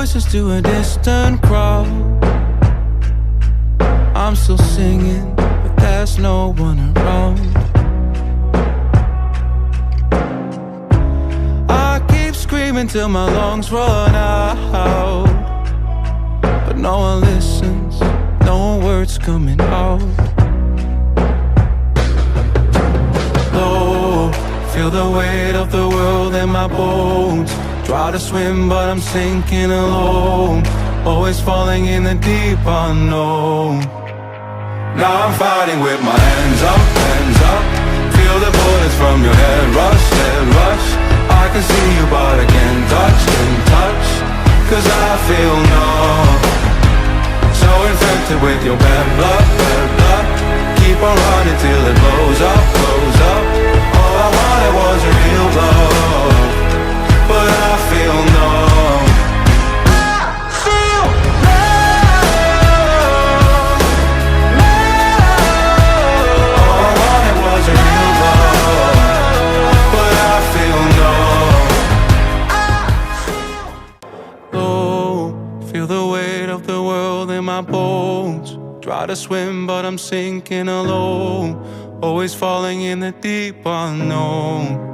voices to a distant crowd. I'm still singing, but there's no one around. I keep screaming till my lungs run out, but no one listens, no words coming out. Low, feel the weight of the world in my bones. Try to swim but I'm sinking alone, always falling in the deep unknown. Now I'm fighting with my hands up, hands up. Feel the bullets from your head rush, head rush. I can see you but I can't touch, cause I feel numb. So infected with your bad blood, bad blood. Keep on running till it blows up, blows up. All I wanted was a real love, but I feel numb. Feel the weight of the world in my bones. Try to swim but I'm sinking alone, always falling in the deep unknown.